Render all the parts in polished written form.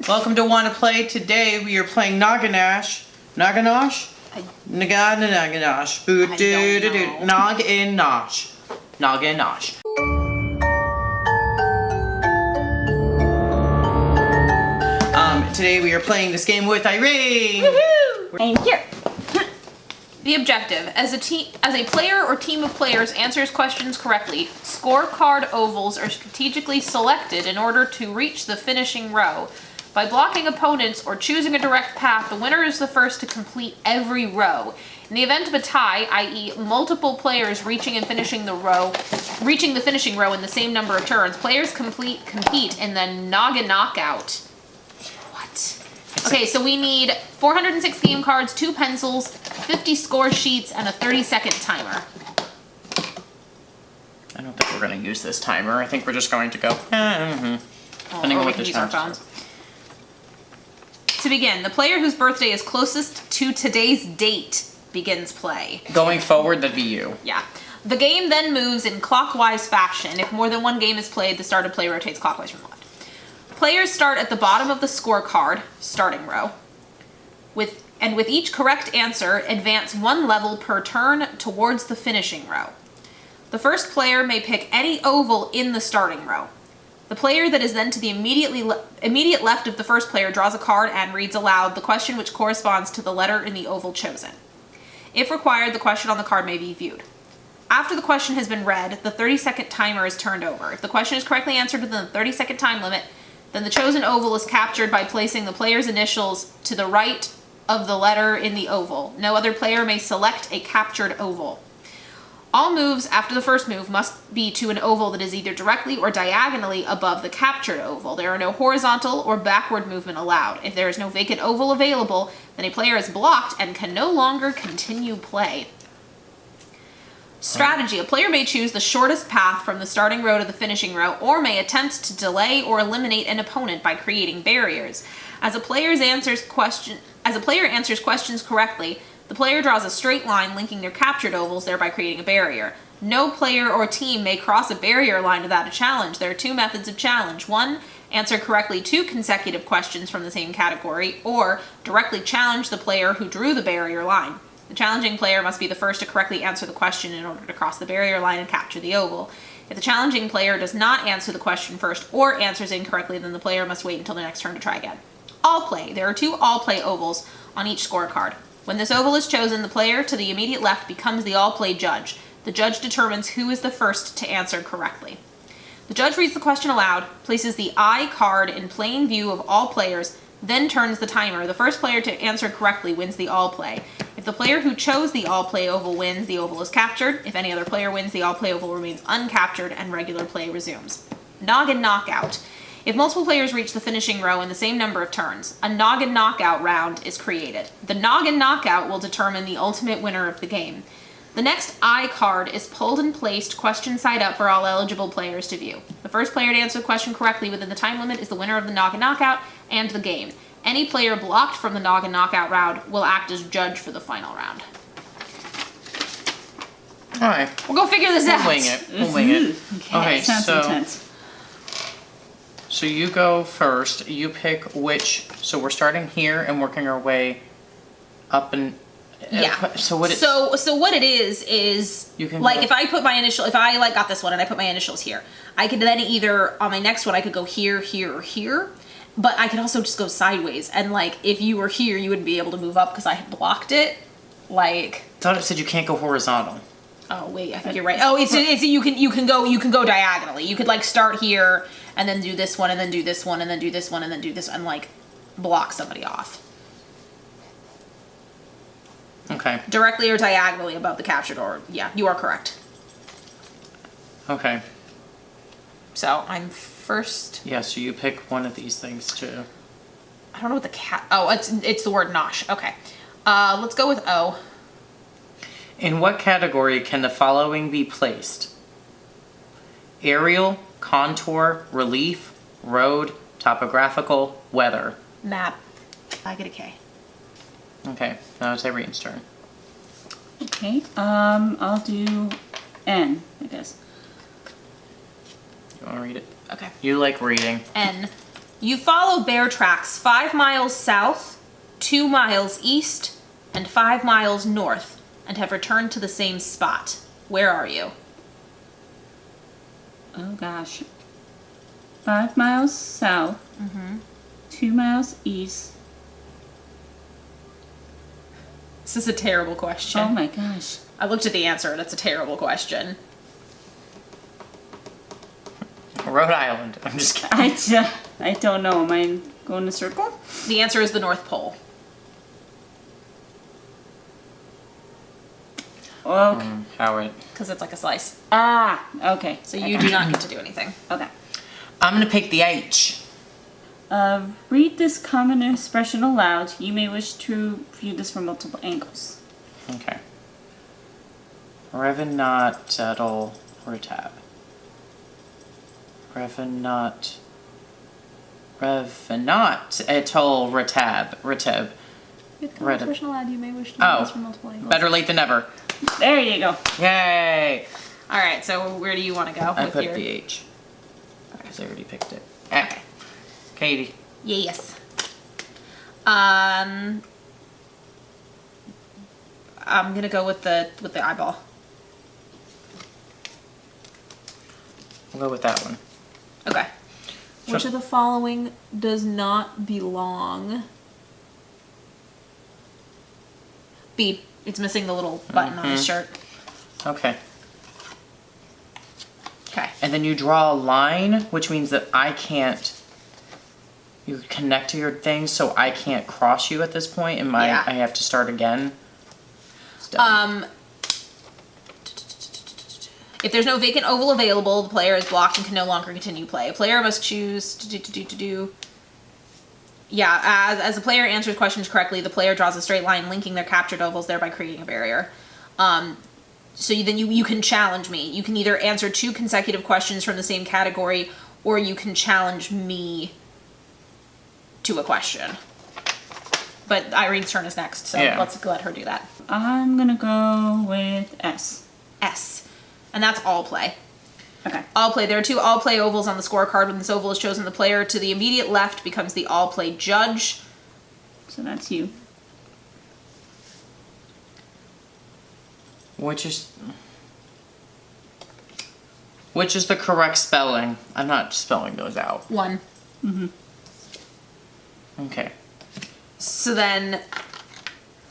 Welcome to Wanna Play. Today we are playing Nogginosh. Nogginosh? Nogginosh. Nogginosh. Nogginosh. Today we are playing this game with Irene. Woohoo! And here. The objective: as a player or team of players answers questions correctly, scorecard ovals are strategically selected in order to reach the finishing row. By blocking opponents or choosing a direct path, the winner is the first to complete every row. In the event of a tie, i.e. multiple players reaching the finishing row in the same number of turns, players compete in the Noggin Knockout. What? Okay, so we need 406 game cards, 2 pencils, 50 score sheets, and a 30-second timer. I don't think we're going to use this timer. I think we're just going to go. Depending on what the use our phones. To begin, the player whose birthday is closest to today's date begins play. Going forward, that'd be you. Yeah. The game then moves in clockwise fashion. If more than one game is played, the started play rotates clockwise from the left. Players start at the bottom of the scorecard, starting row, with each correct answer, advance 1 level per turn towards the finishing row. The first player may pick any oval in the starting row. The player that is then to the immediate left of the first player draws a card and reads aloud the question which corresponds to the letter in the oval chosen. If required, the question on the card may be viewed. After the question has been read, the 30-second timer is turned over. If the question is correctly answered within the 30-second time limit, then the chosen oval is captured by placing the player's initials to the right of the letter in the oval. No other player may select a captured oval. All moves after the first move must be to an oval that is either directly or diagonally above the captured oval. There are no horizontal or backward movement allowed. If there is no vacant oval available, then a player is blocked and can no longer continue play. Strategy: a player may choose the shortest path from the starting row to the finishing row, or may attempt to delay or eliminate an opponent by creating barriers. As a player answers questions correctly, the player draws a straight line linking their captured ovals, thereby creating a barrier. No player or team may cross a barrier line without a challenge. There are 2 methods of challenge. 1, answer correctly 2 consecutive questions from the same category, or directly challenge the player who drew the barrier line. The challenging player must be the first to correctly answer the question in order to cross the barrier line and capture the oval. If the challenging player does not answer the question first or answers incorrectly, then the player must wait until the next turn to try again. All play. There are 2 all play ovals on each scorecard. When this oval is chosen, the player to the immediate left becomes the all-play judge. The judge determines who is the first to answer correctly. The judge reads the question aloud, places the I card in plain view of all players, then turns the timer. The first player to answer correctly wins the all-play. If the player who chose the all-play oval wins, the oval is captured. If any other player wins, the all-play oval remains uncaptured and regular play resumes. Noggin Knockout. If multiple players reach the finishing row in the same number of turns, a Noggin Knockout round is created. The Noggin Knockout will determine the ultimate winner of the game. The next I card is pulled and placed question side up for all eligible players to view. The first player to answer the question correctly within the time limit is the winner of the Noggin Knockout and the game. Any player blocked from the Noggin Knockout round will act as judge for the final round. Alright. We'll go figure this out. We'll wing it. We'll wing it. Okay, sounds intense. So you go first. You pick which. So we're starting here and working our way up and. Yeah. So what? So what it is you can like go, if I put my initial, if I got this one and I put my initials here, I could then either on my next one I could go here, here, or here, but I could also just go sideways. And like if you were here, you wouldn't be able to move up because I had blocked it. Like. I thought it said you can't go horizontal. Oh wait, I think you're right. Oh, it's you can go diagonally. You could like start here and then do this one and then do this one and then do this one and then do this and like block somebody off. Okay. Directly or diagonally above the captured or yeah, you are correct. Okay. So I'm first. Yeah, so you pick one of these things too. I don't know what the cat. Oh, it's the word nosh. Okay. Let's go with O. In what category can the following be placed? Aerial, contour, relief, road, topographical, weather. Map. I get a K. Okay, now it's Irene's turn. Okay, I'll do N, I guess. You want to read it? Okay. You like reading. N. You follow bear tracks 5 miles south, 2 miles east, and 5 miles north, and have returned to the same spot. Where are you? Oh gosh. 5 miles south. 2 miles east. This is a terrible question. Oh my gosh. I looked at the answer and it's a terrible question. Rhode Island. I'm just kidding. I don't know. Am I going to circle? The answer is the North Pole. Okay. Howard. Because it's like a slice. Ah, okay. So you do not get to do anything. Okay. I'm gonna pick the H. Read this common expression aloud. You may wish to view this from multiple angles. Okay. Revenant settle retab. Revenant etol retab. Reteb. Read it. aloud, you may wish to Oh. this from multiple angles. Better late than never. There you go. Yay! Alright, so where do you want to go I with put your... the H. Because I already picked it. Okay. Katie. Yes. I'm gonna go with the eyeball. We'll go with that one. Okay. Sure. Which of the following does not belong? B. It's missing the little button on his shirt. Okay. Okay. And then you draw a line, which means that I can't. You connect to your thing, so I can't cross you at this point, and Yeah. I have to start again. It's done. If there's no vacant oval available, the player is blocked and can no longer continue play. A player must choose to do. Yeah, as the player answers questions correctly, the player draws a straight line linking their captured ovals, thereby creating a barrier. So then you can challenge me. You can either answer 2 consecutive questions from the same category, or you can challenge me to a question. But Irene's turn is next, so Yeah. let's let her do that. I'm gonna go with S. S. And that's all play. Okay. All play. There are 2 all play ovals on the scorecard. When this oval is chosen, the player to the immediate left becomes the all play judge. So that's you. Which is the correct spelling? I'm not spelling those out. 1. Okay. So then,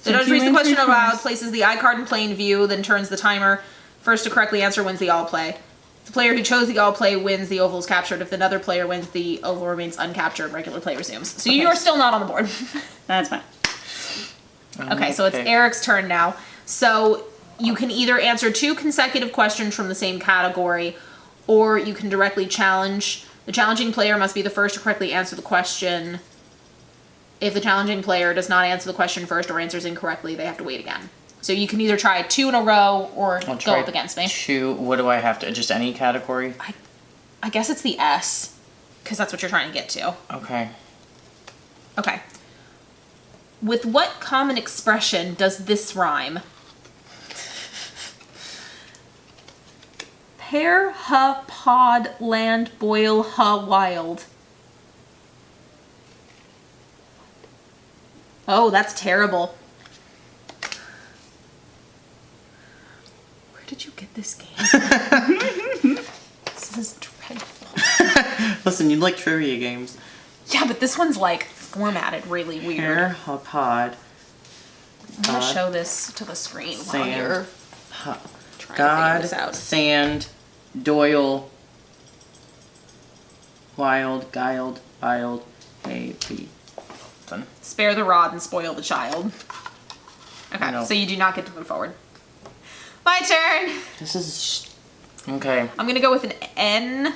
So the judge you reads the answer question aloud, first. places the iCard in plain view, then turns the timer. First to correctly answer wins the all play. The player who chose the all play wins. The oval is captured. If another player wins, the oval remains uncaptured. Regular play resumes. So you are still not on the board. That's fine. Okay, so it's Eric's turn now. So you can either answer 2 consecutive questions from the same category, or you can directly challenge. The challenging player must be the first to correctly answer the question. If the challenging player does not answer the question first or answers incorrectly, they have to wait again. So you can either try 2 in a row or I'll go try up against me. 2. What do I have to? Just any category? I guess it's the S, because that's what you're trying to get to. Okay. Okay. With what common expression does this rhyme? Pear, ha, pod, land, boil, ha, wild. Oh, that's terrible. Where did you get this game? This is dreadful. Listen, you like trivia games. Yeah, but this one's like formatted really weird. Pear, pod, I'm gonna show this to the screen while sand, you're ha, trying to figure God, this out. sand, Doyle, wild, guiled, biled, hay, bee. Spare the rod and spoil the child. Okay, No. so you do not get to move forward. My turn. This is okay. I'm gonna go with an N.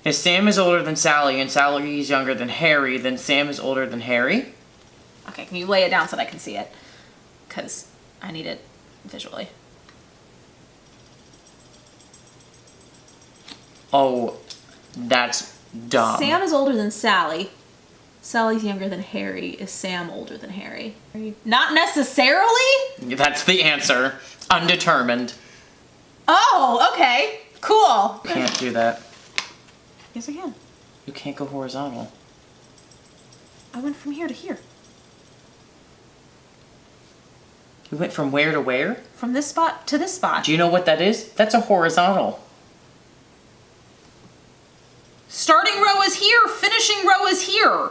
If Sam is older than Sally and Sally is younger than Harry, then Sam is older than Harry. Okay, can you lay it down so that I can see it? Because I need it visually. Oh, that's dumb. Sam is older than Sally. Sally's younger than Harry. Is Sam older than Harry? Not necessarily? That's the answer. Undetermined. Oh, okay. Cool. Can't do that. Yes, I can. You can't go horizontal. I went from here to here. You went from where to where? From this spot to this spot. Do you know what that is? That's a horizontal. Starting row is here. Finishing row is here.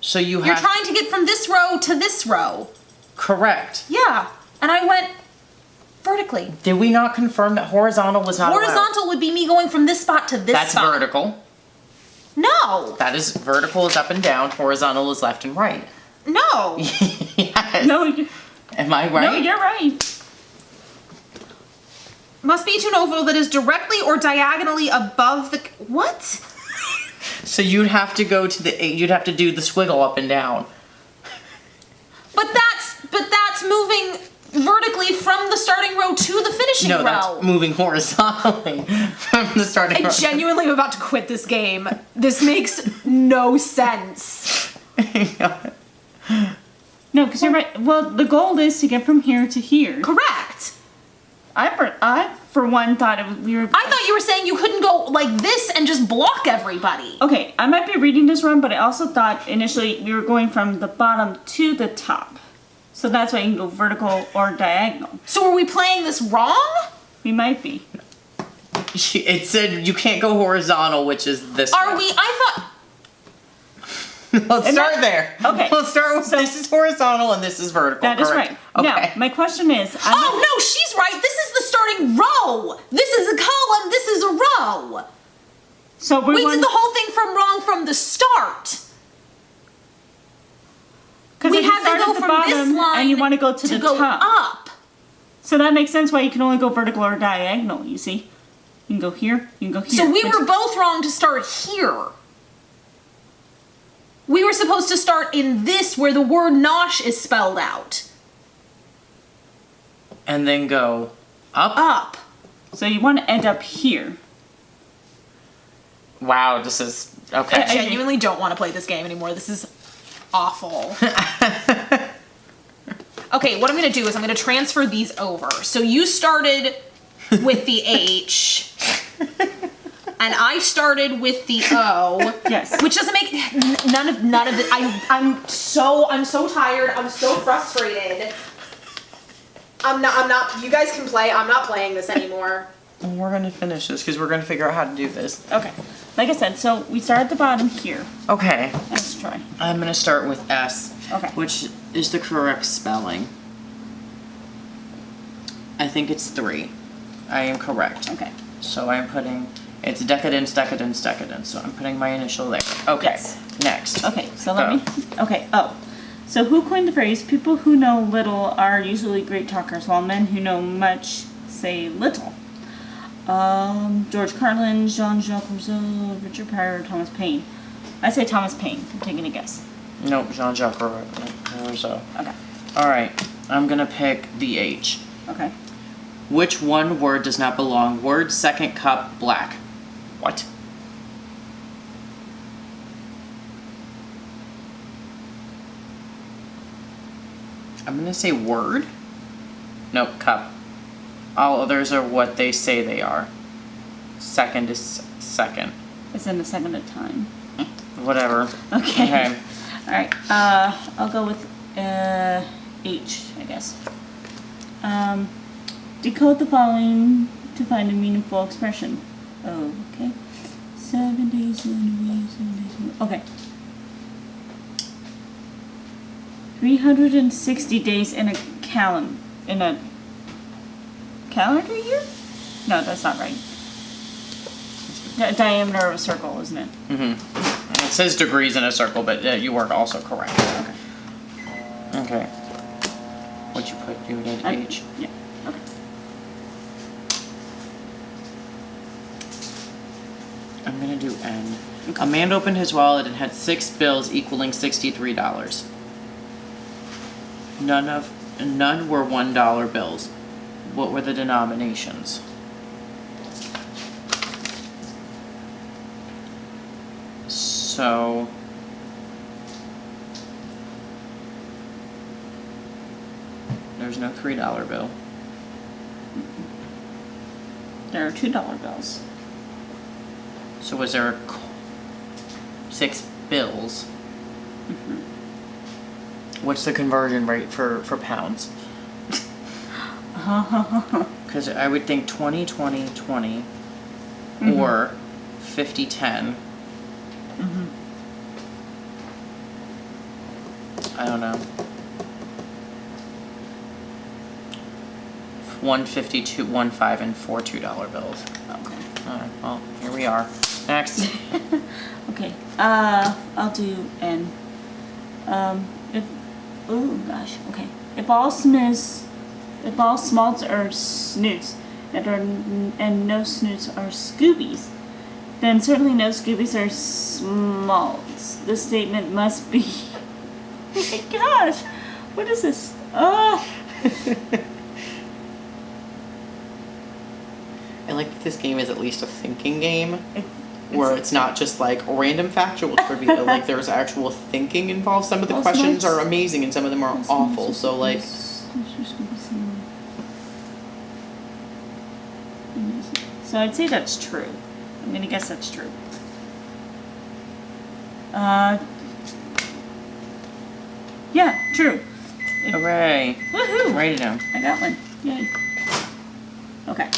So you You're have... trying to get from this row to this row. Correct. Yeah. And I went vertically. Did we not confirm that horizontal was not allowed? Horizontal would be me going from this spot to this That's spot. vertical. No. That is vertical is up and down. Horizontal is left and right. No. Yes. No, Am I right? no, you're right. Must be to an oval that is directly or diagonally above the... What? So you'd have to go to the... You'd have to do the squiggle up and down. But that's moving vertically from the starting row to the finishing No, row. that's moving horizontally from the starting I row. genuinely am about to quit this game. This makes no sense. No, because you're right. Well, the goal is to get from here to here. Correct. I for one, thought we were... I thought you were saying you couldn't go like this and just block everybody. Okay, I might be reading this wrong, but I also thought initially we were going from the bottom to the top. So that's why you can go vertical or diagonal. So are we playing this wrong? We might be. It said you can't go horizontal, which is this Are way. we? I thought... Let's And start that- there. okay. Let's start with this is horizontal and this is vertical. That is correct? right. Okay. Now, my question is... Oh, no, she's right. This is the starting row. This is a column. This is a row. So We did the whole thing from wrong from the start. Because We had to go from this line and you want to go to the go top. up. So that makes sense why you can only go vertical or diagonal, you see? You can go here, you can go here. So we which- were both wrong to start here. We were supposed to start in this where the word nosh is spelled out. And then go up. Up. So you want to end up here. Wow, this is okay. I genuinely don't want to play this game anymore. This is awful. Okay, what I'm going to do is I'm going to transfer these over. So you started with the H. And I started with the O. Yes. Which doesn't make none of it. I'm so tired. I'm so frustrated. I'm not. You guys can play. I'm not playing this anymore. We're gonna finish this because we're gonna figure out how to do this. Okay. Like I said, so we start at the bottom here. Okay, Let's try. I'm gonna start with S, Okay. which is the correct spelling. I think it's 3. I am correct. Okay. So I'm putting, it's decadence, decadence, decadence. So I'm putting my initial there. Okay, Yes. next. Okay, so let me... Okay, oh. So who coined the phrase, people who know little are usually great talkers, while men who know much say little? George Carlin, Jean-Jacques Rousseau, Richard Pryor, Thomas Paine. I say Thomas Paine. I'm taking a guess. Nope, Jean-Jacques Rousseau. Okay. Alright, I'm gonna pick the H. Okay. Which one word does not belong? Word second cup black. What? I'm gonna say word? Nope, cup. All others are what they say they are. Second is second. It's in the second of time. Whatever. Okay. Okay. Alright, I'll go with H, I guess. Decode the following to find a meaningful expression. Oh, okay. 7 days in a week, 7 days in a week. Okay. 360 days in a calendar year? No, that's not right. Diameter of a circle, isn't it? Mm-hmm. It says degrees in a circle, but you were also correct. Okay. Okay. What'd you put? You did H. Yeah. Okay. I'm gonna do N. Okay. A man opened his wallet and had 6 bills equaling $63. None were $1 bills. What were the denominations? So there's no $3 bill. There are $2 bills. So was there 6 bills? What's the conversion rate for pounds? Because I would think 20, 20, 20, or 50, 10. I don't know. 150, 2, 1, 5, and 4 $2 bills. Okay. Alright, well, here we are. Next. Okay. I'll do N. If oh gosh. Okay. If all smalls are snoots, and no snoots are scoobies, then certainly no scoobies are smalls. This statement must be. Oh my gosh! What is this? Oh. I like that this game is at least a thinking game, where it's not just like random factual trivia. Like there's actual thinking involved. Some of the questions are amazing and some of them are awful. So like. So I'd say that's true. I'm gonna guess that's true. Yeah, true. Hooray! Woohoo! Write it down. I got one. Yay. Okay.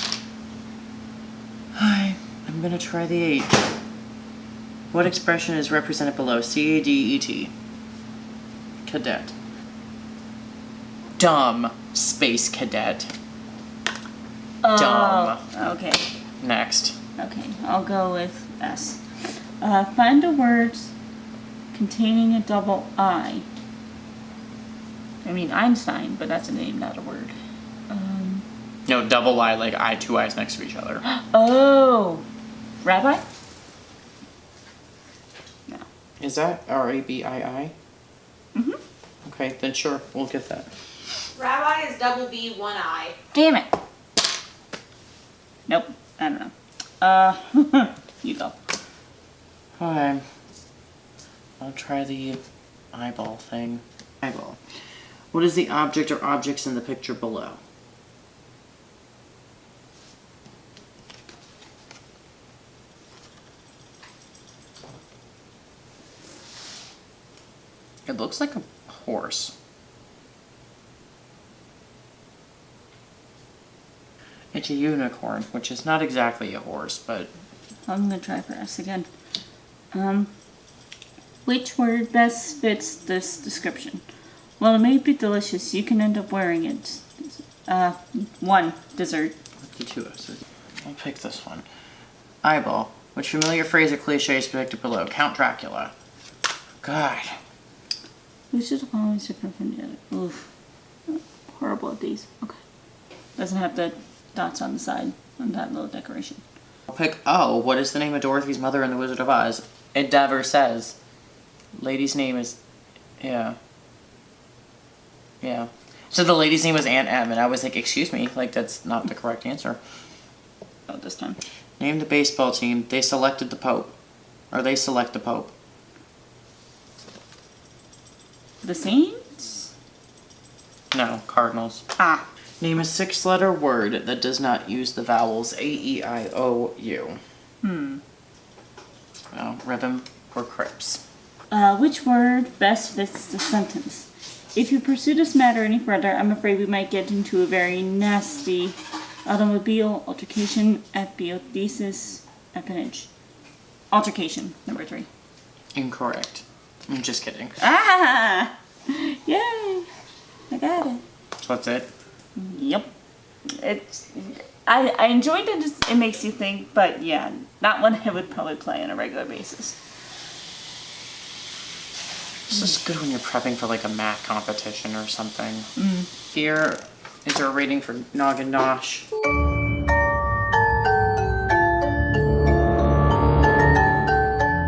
Hi, I'm gonna try the 8. What expression is represented below? CADET. Cadet. Dumb. Space cadet. Dumb. Okay. Next. Okay, I'll go with S. Find a word containing a double I. I mean Einstein, but that's a name, not a word. No, double I, like I, 2 I's next to each other. Oh! Rabbi? No. Is that RABII? Mm-hmm. Okay, then sure, we'll get that. Rabbi is double B, 1 I. Damn it! Nope, I don't know. You go. Okay. I'll try the eyeball thing. Eyeball. What is the object or objects in the picture below? It looks like a horse. It's a unicorn, which is not exactly a horse, but... I'm gonna try for S again. Which word best fits this description? Well, it may be delicious. You can end up wearing it. 1. Dessert. The 2 S's. I'll pick this one. Eyeball. Which familiar phrase or cliche is depicted below? Count Dracula. God. Which is always different from the other? Oof. Horrible at these. Okay. Doesn't have the dots on the side on that little decoration. I'll pick O. What is the name of Dorothy's mother in The Wizard of Oz? It never says. Lady's name is... Yeah. Yeah. So the lady's name was Aunt M, and I was like, excuse me, like that's not the correct answer. Oh, this time. Name the baseball team. They selected the Pope. Or they select the Pope. The Saints? No, Cardinals. Ah. Name a 6-letter word that does not use the vowels A, E, I, O, U. Well, rhythm or crips. Which word best fits the sentence? If you pursue this matter any further, I'm afraid we might get into a very nasty automobile altercation, apotheosis, appanage. Altercation, number 3. Incorrect. I'm just kidding. Ah! Yay! I got it. So that's it? Yep. I enjoyed it. It makes you think, but yeah, not one I would probably play on a regular basis. This is good when you're prepping for like a math competition or something. Here is our rating for Nogginosh.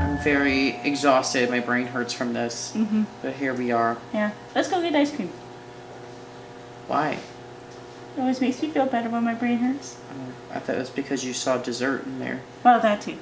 I'm very exhausted. My brain hurts from this. But here we are. Yeah. Let's go get ice cream. Why? It always makes me feel better when my brain hurts. I thought it was because you saw dessert in there. Well, that too.